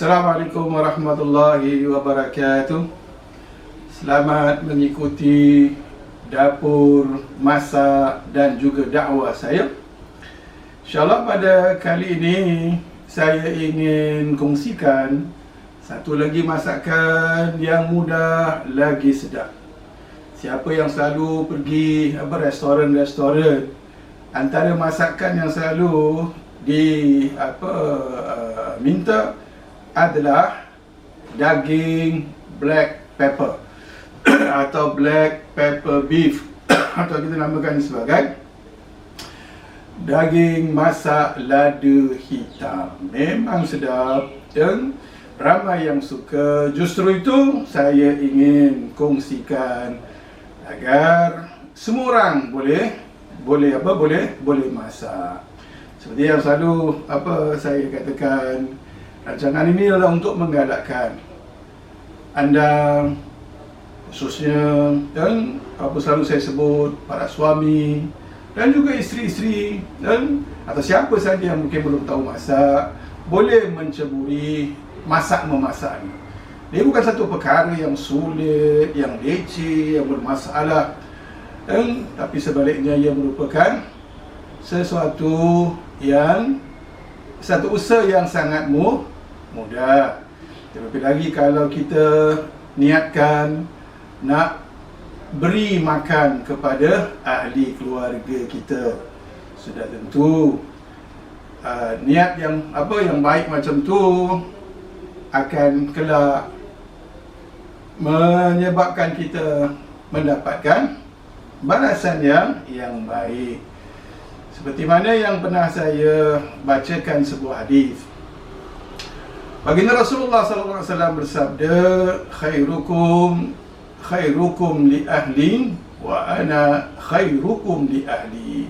Assalamualaikum warahmatullahi wabarakatuh. Selamat mengikuti dapur, masak dan juga dakwah saya. InsyaAllah pada kali ini saya ingin kongsikan satu lagi masakan yang mudah lagi sedap. Siapa yang selalu pergi restoran-restoran, antara masakan yang selalu minta adalah daging black pepper atau black pepper beef atau kita namakan sebagai daging masak lada hitam. Memang sedap dan ramai yang suka. Justru itu saya ingin kongsikan agar semua orang boleh masak. Seperti yang selalu saya katakan, rancangan ini adalah untuk menggalakkan anda, khususnya dan selalu saya sebut para suami dan juga isteri-isteri dan atau siapa saja yang mungkin belum tahu masak, boleh menceburi memasak ini. Dia bukan satu perkara yang sulit, yang leceh, yang bermasalah, tapi sebaliknya ia merupakan satu usaha yang sangat mudah. Terlebih lagi kalau kita niatkan nak beri makan kepada ahli keluarga kita, sudah tentu niat yang baik macam tu akan kelak menyebabkan kita mendapatkan balasan yang baik. Seperti mana yang pernah saya bacakan sebuah hadis. Baginda Rasulullah SAW bersabda, khairukum li ahli wa ana khairukum li ahli.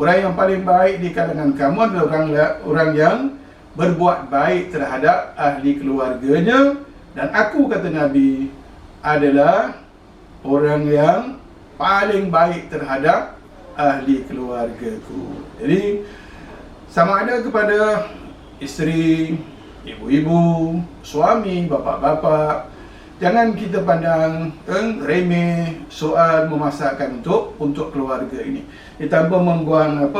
Orang yang paling baik di kalangan kamu adalah orang yang berbuat baik terhadap ahli keluarganya, dan aku, kata Nabi, adalah orang yang paling baik terhadap ahli keluargaku. Jadi sama ada kepada isteri, ibu-ibu, suami, bapa-bapa, jangan kita pandang remeh soal memasakkan untuk keluarga ini. Tanpa membuang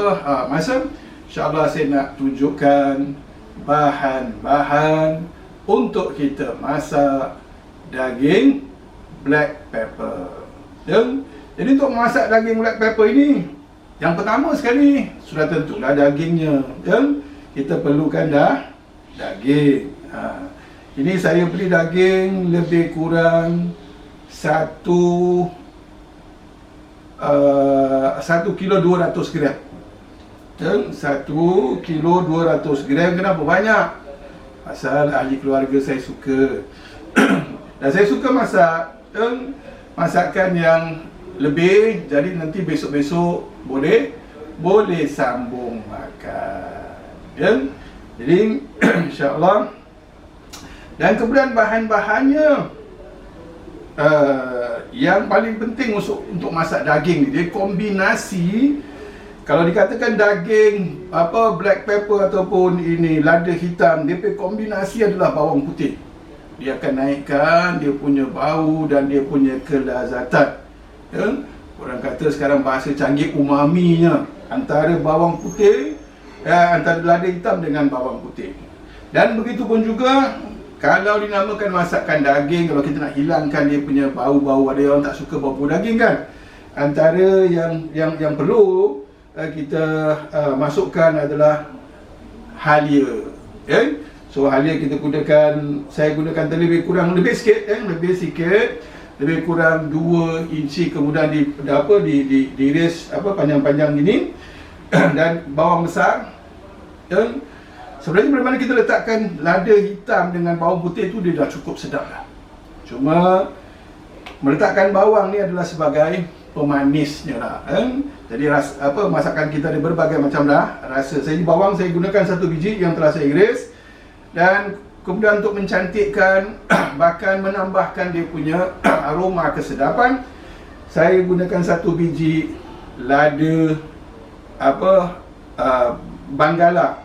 masa, insyaAllah saya nak tunjukkan bahan-bahan untuk kita masak daging black pepper. Jadi untuk memasak daging black pepper ini, yang pertama sekali sudah tentulah dagingnya. Kita perlukan daging. Ini saya beli daging lebih kurang 1 kilo 200 gram. 1 kilo 200 gram. Kenapa banyak? Pasal ahli keluarga saya suka. Dan saya suka masak masakan yang lebih, jadi nanti besok-besok boleh sambung makan. Jadi insya-Allah. Dan kemudian bahan-bahannya yang paling penting untuk masak daging ni, dia kombinasi. Kalau dikatakan daging black pepper ataupun ini lada hitam, dia punya kombinasi adalah bawang putih. Dia akan naikkan dia punya bau dan dia punya kelazatan. Orang kata sekarang bahasa canggih, umaminya antara bawang putih, antara lada hitam dengan bawang putih. Dan begitu pun juga kalau dinamakan masakan daging, kalau kita nak hilangkan dia punya bau-bau, ada orang tak suka bau daging kan. Antara yang perlu kita masukkan adalah halia. So halia kita saya gunakan lebih kurang 2 inci, kemudian diiris panjang-panjang ini dan bawang besar. Sebenarnya bila mana kita letakkan lada hitam dengan bawang putih itu, dia dah cukup sedap dah. Cuma meletakkan bawang ni adalah sebagai pemanisnya lah. Jadi masakan kita ada berbagai macam rasa. Bawang saya gunakan 1 biji yang telah saya iris, dan kemudian untuk mencantikkan bahkan menambahkan dia punya aroma kesedapan, saya gunakan 1 biji lada Banggala,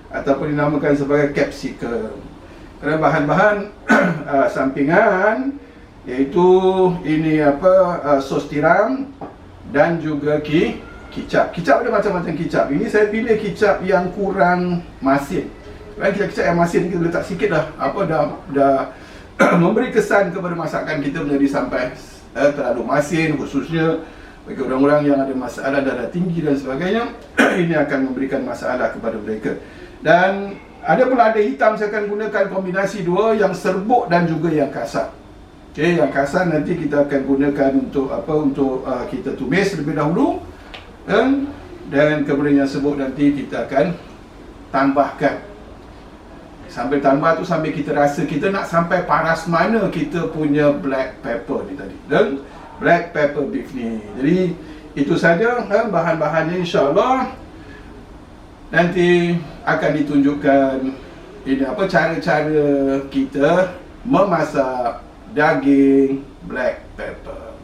ataupun dinamakan sebagai capsicum. Ada bahan-bahan sampingan, iaitu ini sos tiram dan juga kicap. Kicap ada macam-macam kicap. Ini saya pilih kicap yang kurang masin. Kicap yang masin kita letak sikit dah memberi kesan kepada masakan kita menjadi sampai terlalu masin, khususnya bagi orang-orang yang ada masalah darah tinggi dan sebagainya. Ini akan memberikan masalah kepada mereka. Dan ada pula lada hitam, saya akan gunakan kombinasi dua, yang serbuk dan juga yang kasar. Okey, yang kasar nanti kita akan gunakan untuk kita tumis terlebih dahulu, dan kemudian yang serbuk nanti kita akan tambahkan. Sambil tambah tu, sambil kita rasa kita nak sampai paras mana kita punya black pepper ni tadi, dan black pepper beef ni. Jadi itu saja bahan-bahannya, insya-Allah. Nanti akan ditunjukkan cara-cara kita memasak daging black pepper.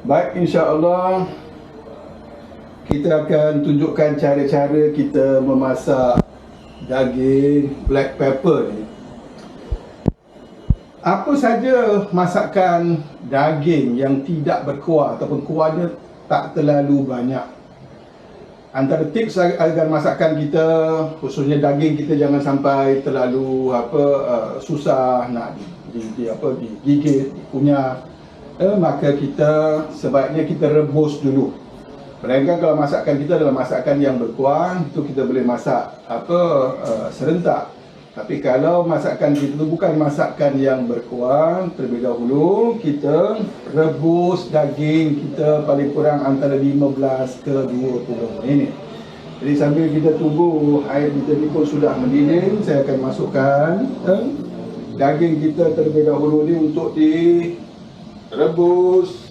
Baik, insya-Allah kita akan tunjukkan cara-cara kita memasak daging black pepper ni. Apa saja masakan daging yang tidak berkuah ataupun kuahnya tak terlalu banyak. Antara tips agar masakan kita, khususnya daging kita, jangan sampai terlalu susah nak digigit, dikunyah. Maka kita sebaiknya kita rebus dulu. Melainkan kalau masakan kita adalah masakan yang berkuah, itu kita boleh masak serentak. Tapi kalau masakan kita itu bukan masakan yang berkuah, terlebih dahulu kita rebus daging kita paling kurang antara 15 ke 20 minit. Jadi sambil kita tunggu air kita ni pun sudah mendidih, saya akan masukkan daging kita terlebih dahulu ni untuk rebus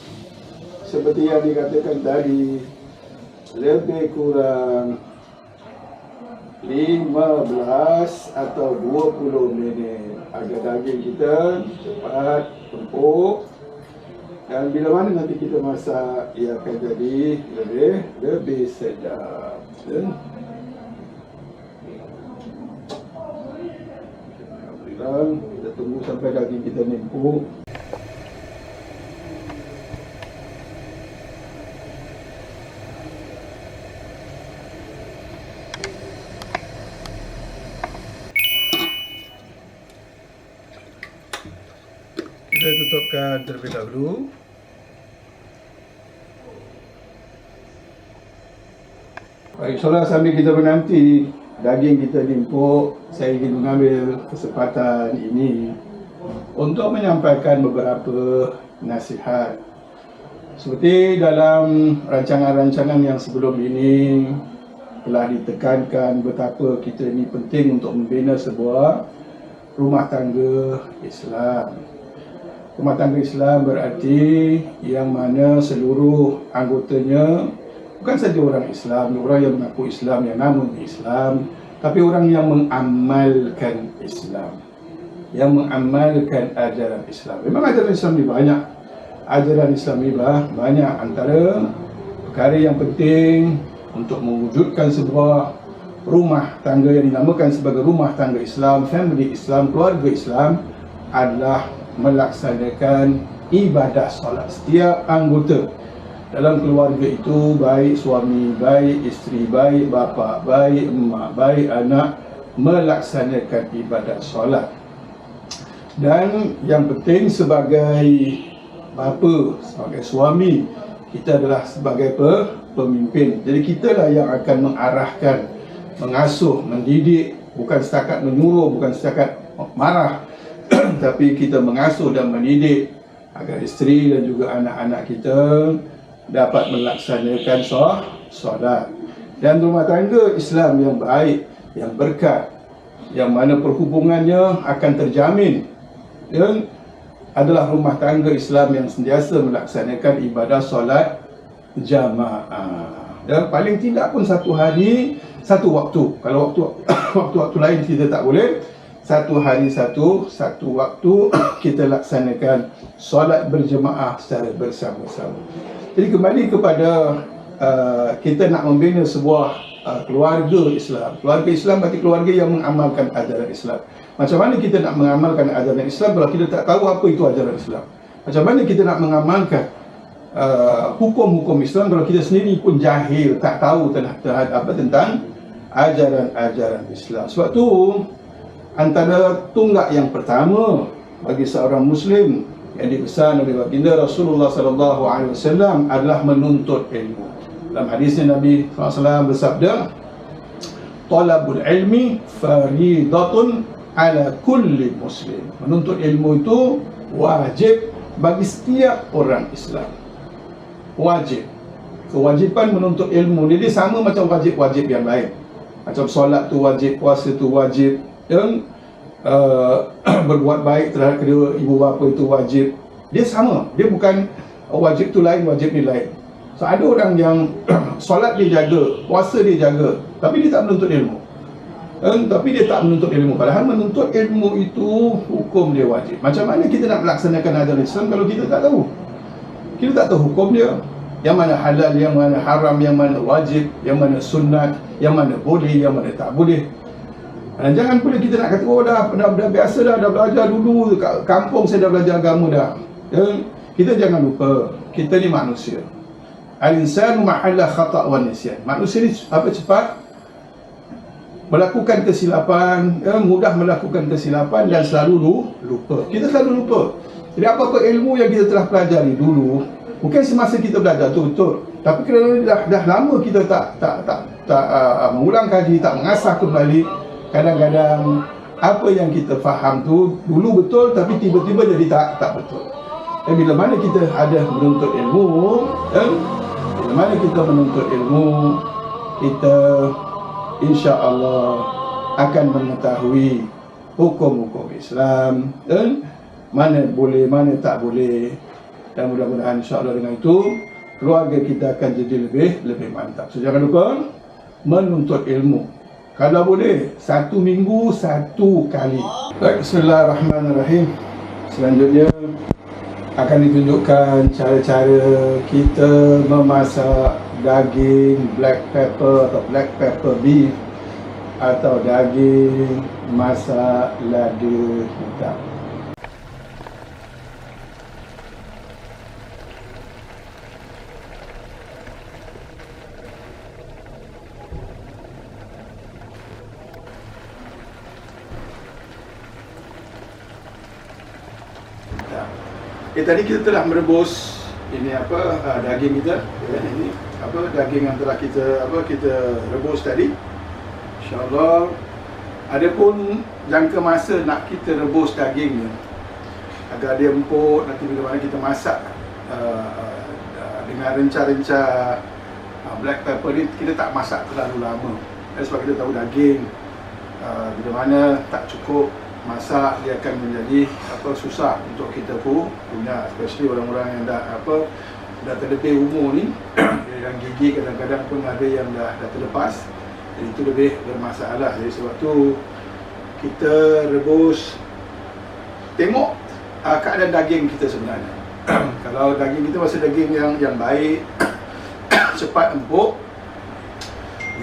seperti yang dikatakan tadi, lebih kurang 15 atau 20 minit agar daging kita cepat empuk, dan bila mana nanti kita masak, ia akan jadi lebih sedap. Kita tunggu sampai daging kita ni empuk. Kita tutupkan terlebih dahulu. Baik, insya-Allah sambil kita menanti daging kita empuk, saya ingin mengambil kesempatan ini untuk menyampaikan beberapa nasihat. Seperti dalam rancangan-rancangan yang sebelum ini telah ditekankan betapa kita ini penting untuk membina sebuah rumah tangga Islam. Rumah tangga Islam berarti yang mana seluruh anggotanya bukan saja orang Islam, orang yang mengaku Islam, yang namun Islam, tapi orang yang mengamalkan Islam, yang mengamalkan ajaran Islam. Memang ajaran Islam ni banyak. Ajaran Islam ni banyak. Antara perkara yang penting untuk mewujudkan sebuah rumah tangga yang dinamakan sebagai rumah tangga Islam, family Islam, keluarga Islam, adalah melaksanakan ibadah solat. Setiap anggota dalam keluarga itu, baik suami, baik isteri, baik bapa, baik emak, baik anak, melaksanakan ibadah solat. Dan yang penting sebagai bapa, sebagai suami, kita adalah sebagai pemimpin. Jadi kitalah yang akan mengarahkan, mengasuh, mendidik, bukan setakat menyuruh, bukan setakat marah, tapi kita mengasuh dan mendidik agar isteri dan juga anak-anak kita dapat melaksanakan solat. Dan rumah tangga Islam yang baik, yang berkat, yang mana perhubungannya akan terjamin, dan adalah rumah tangga Islam yang sentiasa melaksanakan ibadah solat jamaah. Dan paling tidak pun satu hari satu waktu. Kalau waktu lain kita tak boleh. Satu hari satu waktu kita laksanakan solat berjemaah secara bersama-sama. Jadi kembali kepada kita nak membina sebuah keluarga Islam. Keluarga Islam berarti keluarga yang mengamalkan ajaran Islam. Macam mana kita nak mengamalkan ajaran Islam kalau kita tak tahu apa itu ajaran Islam? Macam mana kita nak mengamalkan hukum-hukum Islam kalau kita sendiri pun jahil, tak tahu tentang ajaran-ajaran Islam? Sebab tu antara tunggak yang pertama bagi seorang Muslim yang dipesan oleh baginda Rasulullah SAW adalah menuntut ilmu. Dalam hadisnya Nabi SAW bersabda, "Talabul ilmi faridatun ala kulli muslim." Menuntut ilmu itu wajib bagi setiap orang Islam. Wajib. Kewajipan menuntut ilmu ni dia sama macam wajib-wajib yang lain. Macam solat tu wajib, puasa tu wajib, dan berbuat baik terhadap kedua ibu bapa itu wajib. Dia sama. Dia bukan wajib tu lain, wajib ni lain. So ada orang yang solat dia jaga, puasa dia jaga, tapi dia tak menuntut ilmu. Tapi dia tak menuntut ilmu. Padahal menuntut ilmu itu hukum dia wajib. Macam mana kita nak melaksanakan ajaran Islam kalau kita tak tahu? Kita tak tahu hukum dia. Yang mana halal, yang mana haram, yang mana wajib, yang mana sunat, yang mana boleh, yang mana tak boleh. Dan jangan pula kita nak kata, oh dah biasa dah belajar dulu, kat kampung saya dah belajar agama dah. Kita jangan lupa, kita ni manusia. Al-insanu mahalla khata' wa nisyan. Manusia ni cepat melakukan kesilapan, mudah melakukan kesilapan dan selalu lupa. Kita selalu lupa. Jadi apa-apa ilmu yang kita telah pelajari dulu, mungkin semasa kita belajar tu betul, tapi kerana dah lama kita tak mengulang kaji, tak mengasah kembali, kadang-kadang apa yang kita faham tu dulu betul tapi tiba-tiba jadi tak betul. Dan bila mana kita ada menuntut ilmu, bila mana kita menuntut ilmu, kita insya-Allah akan mengetahui hukum-hukum Islam dan mana boleh, mana tak boleh. Dan mudah-mudahan insya-Allah dengan itu keluarga kita akan jadi lebih mantap. So jangan lupa menuntut ilmu. Kalau boleh, 1 minggu 1 kali. Baik, bismillahirrahmanirrahim. Selanjutnya akan ditunjukkan cara-cara kita memasak daging black pepper atau black pepper beef atau daging masak lada hitam. Tadi kita telah merebus ini daging kita, ini daging yang telah kita rebus tadi. InsyaAllah. Adapun jangka masa nak kita rebus dagingnya agar dia empuk, nanti bila mana kita masak dengan renca-renca black pepper ni, kita tak masak terlalu lama. Sebab kita tahu daging bila mana tak cukup masak, dia akan menjadi susah untuk kita punya, especially orang-orang yang dah terlebih umur ni. Yang gigi kadang-kadang pun ada yang dah terlepas, jadi itu lebih bermasalah. Jadi sebab tu kita rebus, tengok keadaan daging kita sebenarnya. Kalau daging kita masih daging yang baik, cepat empuk,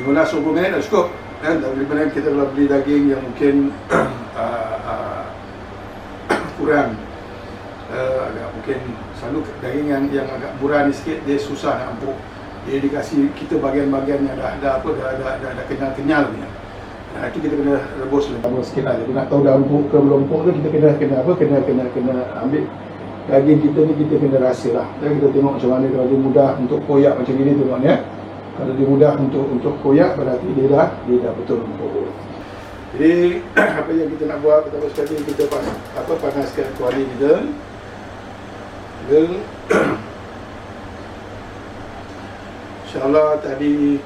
15-20 minit dah cukup. Dan daripada kita kalau beli daging yang mungkin kurang, agak mungkin selalu daging yang agak murah ni sikit, dia susah nak empuk. Dia dikasih kita bahagian-bahagian yang dah kenyal-kenyal punya. Nah, itu kita kena rebus lama sikit lah. Jadi nak tahu dah empuk ke belum empuk tu, kita kena ambil daging kita ni, kita kena rasa lah. Dan kita tengok macam mana. Kalau dia mudah untuk koyak macam ni, tengok ni ya. Kalau dia mudah untuk koyak, berarti dia dah betul empuk. Jadi apa yang kita nak buat, pertama sekali kita panaskan kuali kita. Dan InsyaAllah tadi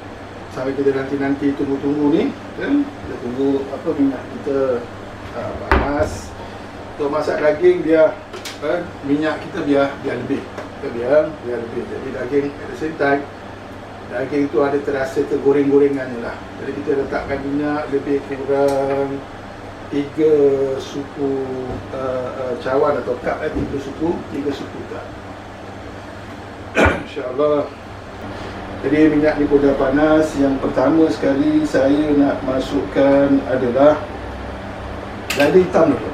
sampai kita nanti tunggu ni, kan? Kita tunggu minyak kita panas. Untuk masak daging dia minyak kita biar lebih. Kita biar lebih. Jadi daging at the same time, daging itu ada terasa tergoreng-gorengan lah. Jadi kita letakkan minyak lebih kurang 3 suku cawan atau cup, 3 suku cup. InsyaAllah. Jadi minyak ni pun dah panas. Yang pertama sekali saya nak masukkan adalah lada hitam dulu.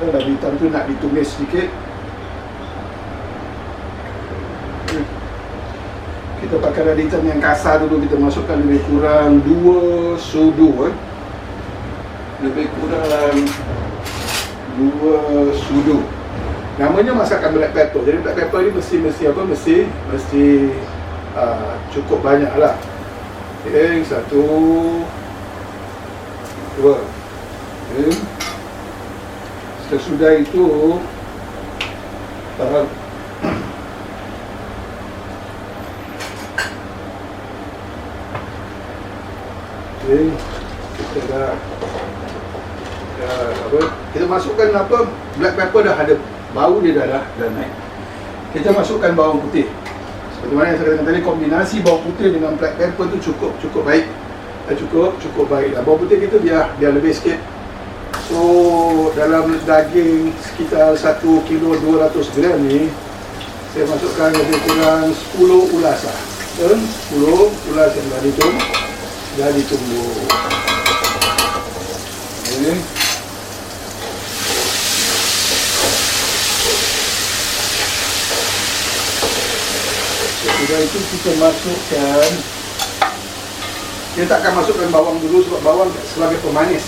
Lada hitam tu nak ditumis sedikit. Kita pakai lada hitam yang kasar dulu. Kita masukkan lebih kurang 2 sudu. Lebih kurang 2 sudu. Namanya masakan black pepper. Jadi black pepper ni mesti apa? Mesti cukup banyak lah. Okay, 1, 2. Okay. Sesudah itu okay, kita dah kita masukkan apa, black pepper dah ada bau dia dah naik. Kita masukkan bawang putih. Seperti mana yang saya katakan tadi, kombinasi bawang putih dengan black pepper tu cukup baik. Cukup baik lah. Bawang putih kita biar lebih sikit. So dalam daging sekitar 1 kilo 200 gram ni, saya masukkan lebih kurang 10 ulas lah. 10 ulas yang dah ditumbuk. Okay. Setelah itu kita masukkan, kita takkan masukkan bawang dulu sebab bawang sebagai pemanis.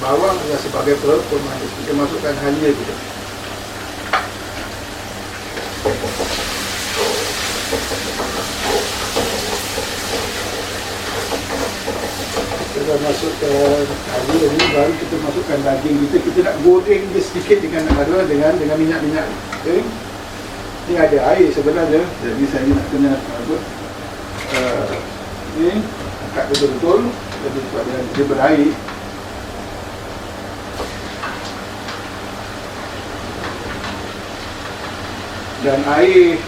Bawang adalah sebagai pemanis. Kita masukkan halia kita. Kita dah masukkan halia ni, baru kita masukkan daging kita. Kita nak goreng dia sedikit dengan minyak-minyak. Okay. Ni ada air sebenarnya, jadi saya nak kena ni angkat betul-betul, jadi pada dia berair. Dan air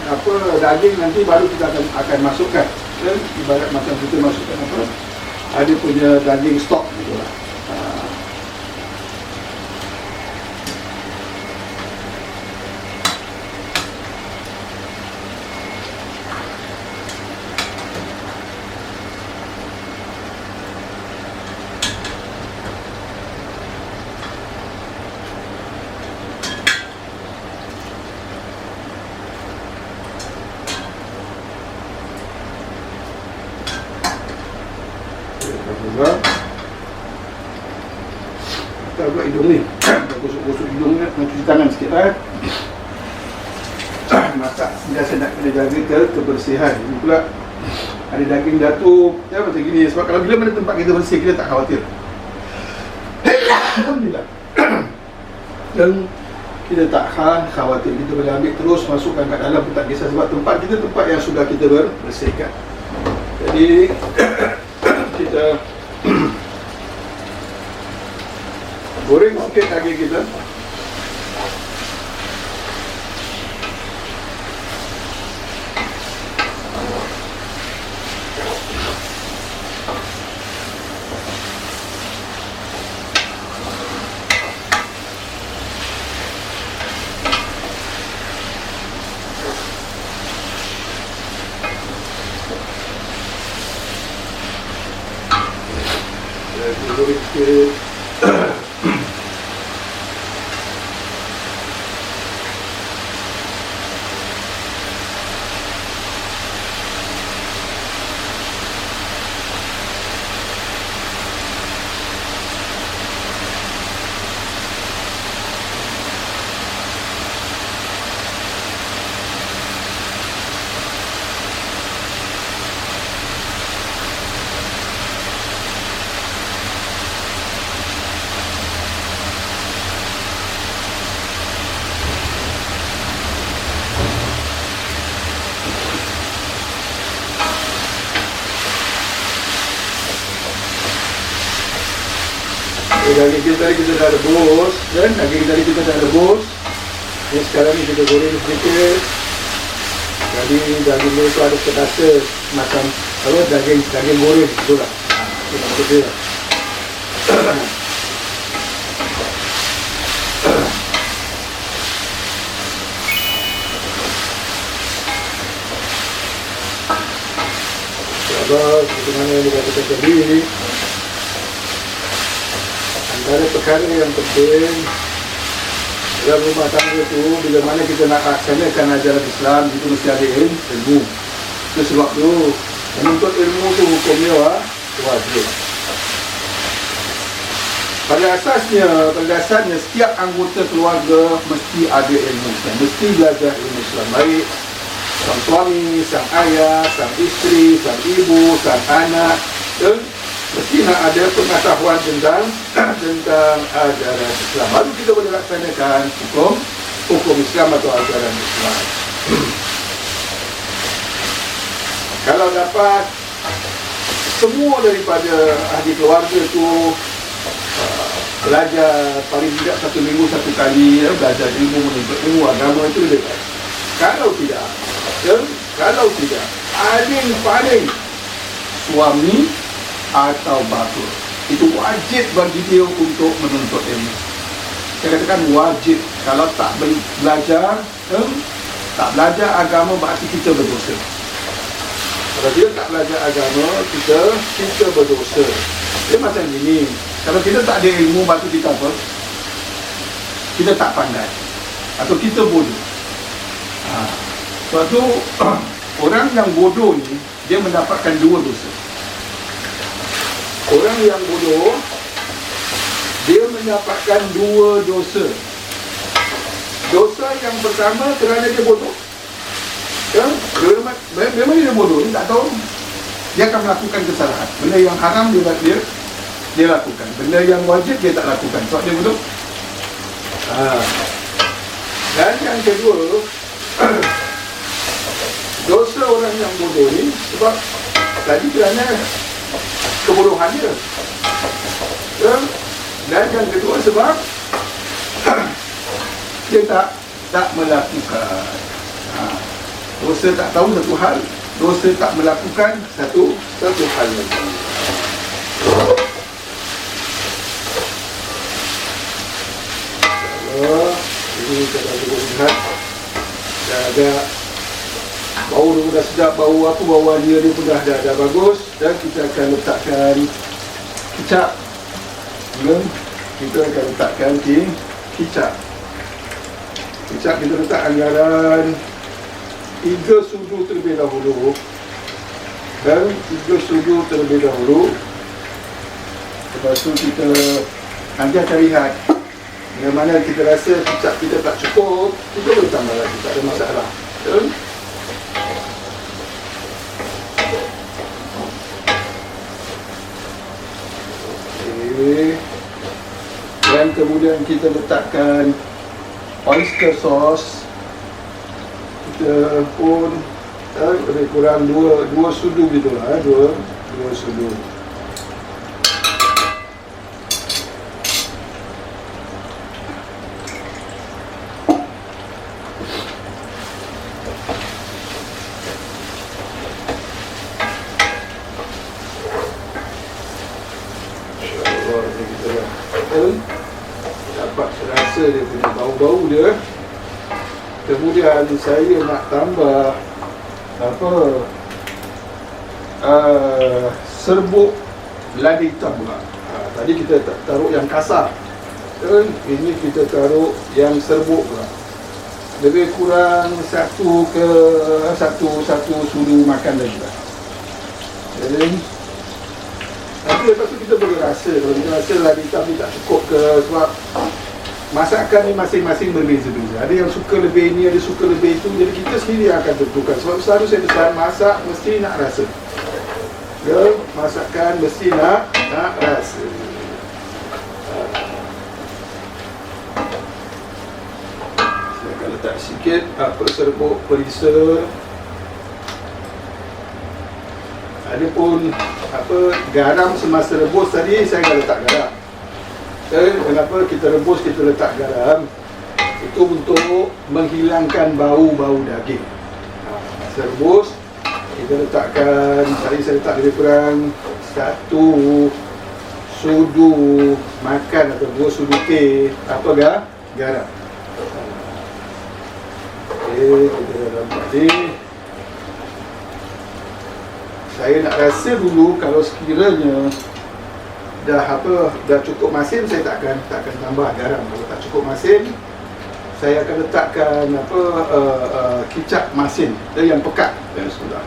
daging nanti baru kita akan masukkan. Ibarat macam kita masukkan ada punya daging stok gitu lah. Kita buat hidung ni. Kita gosok-gosok hidung ni, nak cuci tangan sikit lah. Masak biasa nak kena jaga kebersihan. Ini pula ada daging jatuh macam gini. Sebab kalau bila mana tempat kita bersih, kita tak khawatir. Alhamdulillah. Dan kita tak khawatir. Kita boleh ambil terus, masukkan kat dalam pun tak kisah. Sebab tempat kita tempat yang sudah kita bersihkan. Jadi kita goreng sikit daging kita. Goreng sikit. Daging kita tadi kita dah rebus, dan daging tadi kita dah rebus. Jadi sekarang ni kita goreng sedikit. Jadi daging dia tu ada terasa macam apa, daging goreng, betul tak? Itu maksud dia. Sahabat, seperti mana yang dikatakan tadi, antara perkara yang penting dalam rumah tangga tu, bila mana kita nak laksanakan ajaran Islam, itu mesti ada ilmu. Itu sebab tu menuntut ilmu tu hukumnya wajib. Pada dasarnya setiap anggota keluarga mesti ada ilmu Islam, mesti belajar ilmu Islam. Baik sang suami, sang ayah, sang isteri, sang ibu, sang anak, dan mesti nak ada pengetahuan tentang ajaran Islam. Baru kita boleh laksanakan hukum Islam atau ajaran Islam. Kalau dapat semua daripada ahli keluarga tu belajar paling tidak 1 minggu 1 kali, belajar ilmu, menuntut ilmu agama, itu lebih baik. Kalau tidak, paling suami atau bapa, itu wajib bagi dia untuk menuntut ilmu. Saya katakan wajib. Kalau tak belajar agama, berarti kita berdosa. Kalau dia tak belajar agama, kita berdosa. Dia macam gini, kalau kita tak ada ilmu, berarti kita apa? Kita tak pandai, atau kita bodoh. Sebab tu orang yang bodoh ni, dia mendapatkan 2 dosa. Orang yang bodoh, dia mendapatkan 2 dosa. Dosa yang pertama kerana dia bodoh. Memang dia bodoh, dia tak tahu. Dia akan melakukan kesalahan. Benda yang haram dia lakukan. Benda yang wajib dia tak lakukan. Sebab dia bodoh. Dan yang kedua, dosa orang yang bodoh ni sebab tadi kerana kebodohan dia. Dan yang kedua sebab dia tak melakukan. Dosa tak tahu satu hal, dosa tak melakukan satu hal lagi. InsyaAllah, ini kita akan lihat. Dah agak bau dia dah sedap, bau dia pun dah bagus. Dan kita akan letakkan kicap. Kita akan letakkan kicap. Kicap kita letak anggaran 3 sudu terlebih dahulu. Dan 3 sudu terlebih dahulu. Lepas tu kita nanti akan lihat bila mana kita rasa kicap kita tak cukup, kita boleh tambah lagi, tak ada masalah. Dan kemudian kita letakkan oyster sauce. Kita pun lebih kurang 2 sudu gitu lah, 2 sudu. Dapat rasa dia punya bau-bau dia. Kemudian saya nak tambah serbuk lada hitam pula. Tadi kita taruh yang kasar, dan ini kita taruh yang serbuk pula. Lebih kurang 1 sudu makan lagi lah. Jadi tapi lepas tu kita boleh rasa, kalau kita rasa lada hitam ni tak cukup ke, sebab masakan ni masing-masing berbeza-beza. Ada yang suka lebih ini, ada suka lebih itu. Jadi kita sendiri akan tentukan. Sebab selalu saya pesan, masak mesti nak rasa. Masakan mesti nak rasa. Saya akan letak sikit serbuk perisa. Ada pun garam semasa rebus tadi saya akan letak garam. Kenapa kita rebus, kita letak garam? Itu untuk menghilangkan bau-bau daging. Saya rebus. Kita letakkan, tadi saya letak lebih kurang 1 sudu makan atau 2 sudu teh garam. Okey, kita dalam tadi. Saya nak rasa dulu kalau sekiranya dah cukup masin, saya takkan tambah garam. Kalau tak cukup masin, saya akan letakkan kicap masin yang pekat dan sudah.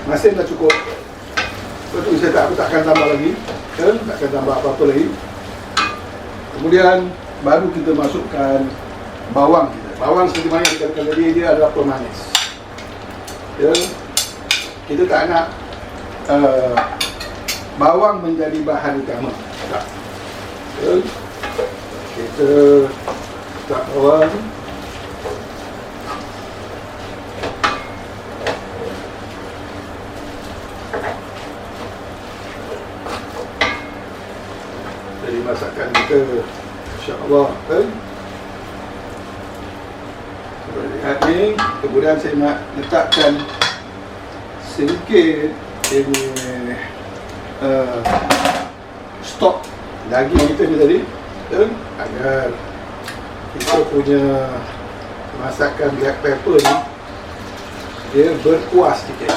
Masin dah cukup. Betul, saya takkan tambah lagi. Takkan tambah apa-apa lagi. Kemudian baru kita masukkan bawang kita. Bawang seperti mana kita katakan tadi, dia adalah pemanis. Ya. Kita tak nak bawang menjadi bahan utama. Tak. Ya. Kita letak bawang. Jadi masakan kita, insya-Allah, kan? Kita lihat ni. Kemudian saya nak letakkan sedikit ini stok daging kita ni tadi, kan? Agar kita punya masakan black pepper ni dia berkuah sedikit.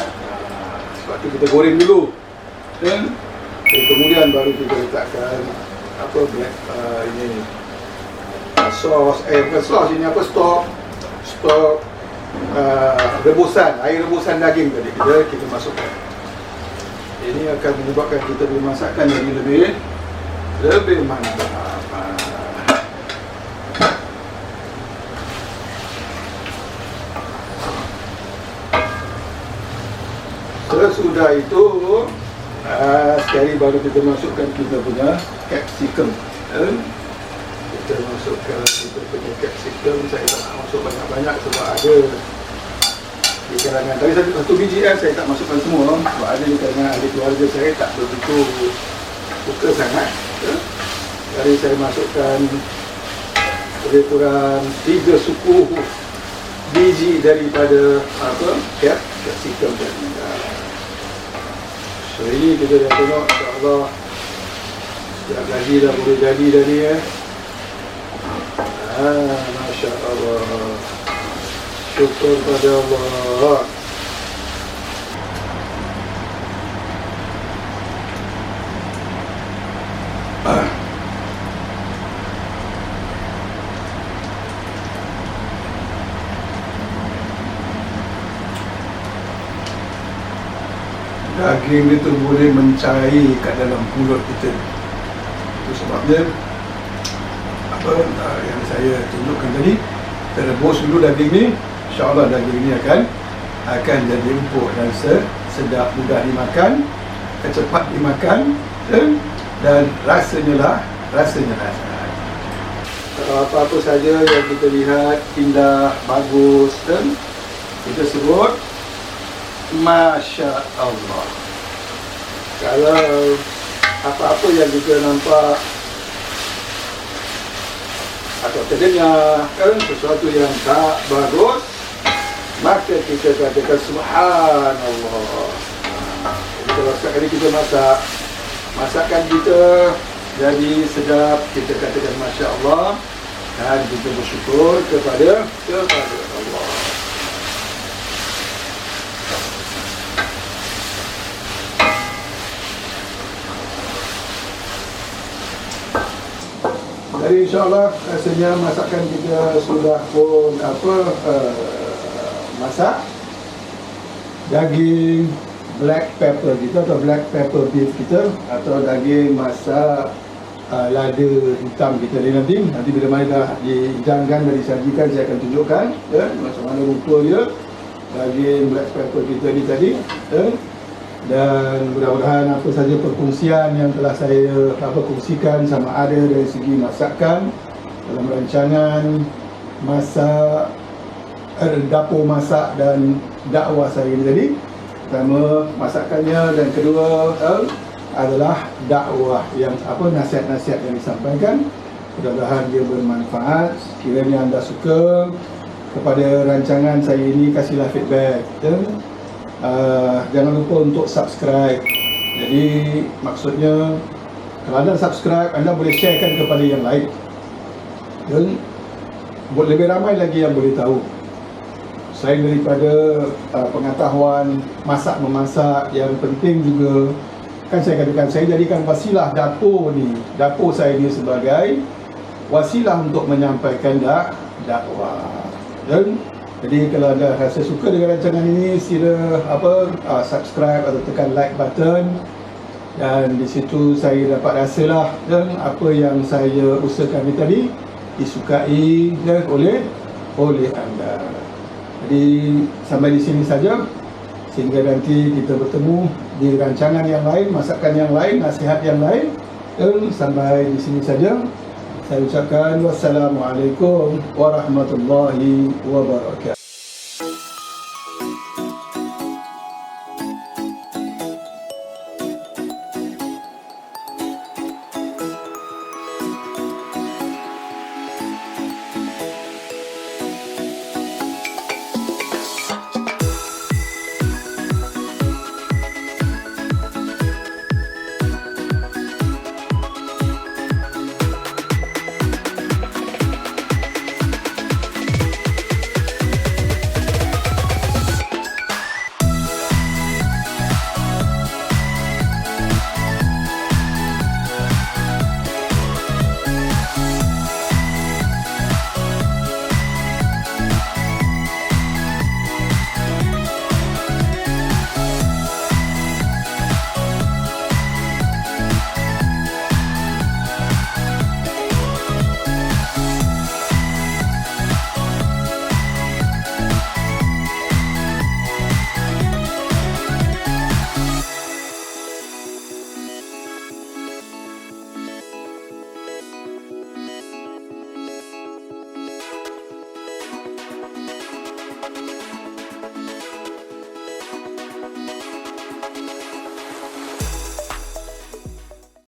Sebab tu kita goreng dulu, kan? Kemudian baru kita letakkan ini sos, bukan sos, ini stok rebusan, air rebusan daging tadi kita masukkan. Ini akan menyebabkan kita boleh masakkan jadi lebih mantap. Sesudah itu sekali baru kita masukkan kita punya capsicum. Kita masukkan kita punya capsicum. Saya tak nak masuk banyak-banyak sebab ada di kalangan, tadi satu biji saya tak masukkan semua sebab ada di kalangan ahli keluarga saya tak begitu suka sangat. Jadi saya masukkan lebih kurang 3 suku biji daripada capsicum tadi. So ini kita dah tengok, insya-Allah sekejap lagi dah boleh jadi dah ni ya. Masya-Allah. Syukur pada Allah. Daging itu boleh mencair kat dalam mulut kita. Itu sebabnya yang saya tunjukkan tadi, kita rebus dulu daging ni. InsyaAllah daging ini akan jadi empuk dan sedap, mudah dimakan, cepat dimakan, dan rasanya rasanya. Kalau apa-apa saja yang kita lihat indah, bagus, dan kita sebut Masya Allah. Kalau apa-apa yang kita nampak atau terdengar sesuatu yang tak bagus, maka kita katakan Subhanallah. Jadi kalau sekali kita masakan kita jadi sedap, kita katakan Masya Allah, dan kita bersyukur kepada Allah. Jadi insyaAllah rasanya masakan kita sudah pun masak daging black pepper kita atau black pepper beef kita atau daging masak lada hitam kita ni nanti bila mana dah dihidangkan dan disajikan, saya akan tunjukkan macam mana rupa dia daging black pepper kita ni tadi. Dan mudah-mudahan apa saja perkongsian yang telah saya kongsikan sama ada dari segi masakan dalam rancangan masak, dapur masak dan dakwah saya ini tadi. Pertama masakannya, dan kedua adalah dakwah yang nasihat-nasihat yang disampaikan. Mudah-mudahan dia bermanfaat. Kiranya anda suka kepada rancangan saya ini, kasihlah feedback dan jangan lupa untuk subscribe. Jadi maksudnya kalau anda subscribe, anda boleh sharekan kepada yang lain dan lebih ramai lagi yang boleh tahu. Selain daripada pengetahuan masak-memasak, yang penting juga kan saya katakan, saya jadikan wasilah dapur saya ni sebagai wasilah untuk menyampaikan dakwah. Dan jadi kalau anda rasa suka dengan rancangan ini, sila subscribe atau tekan like button, dan di situ saya dapat rasalah dan apa yang saya usahakan tadi disukai dan oleh anda. Jadi sampai di sini saja, sehingga nanti kita bertemu di rancangan yang lain, masakan yang lain, nasihat yang lain. Dan sampai di sini saja saya ucapkan wassalamualaikum warahmatullahi wabarakatuh.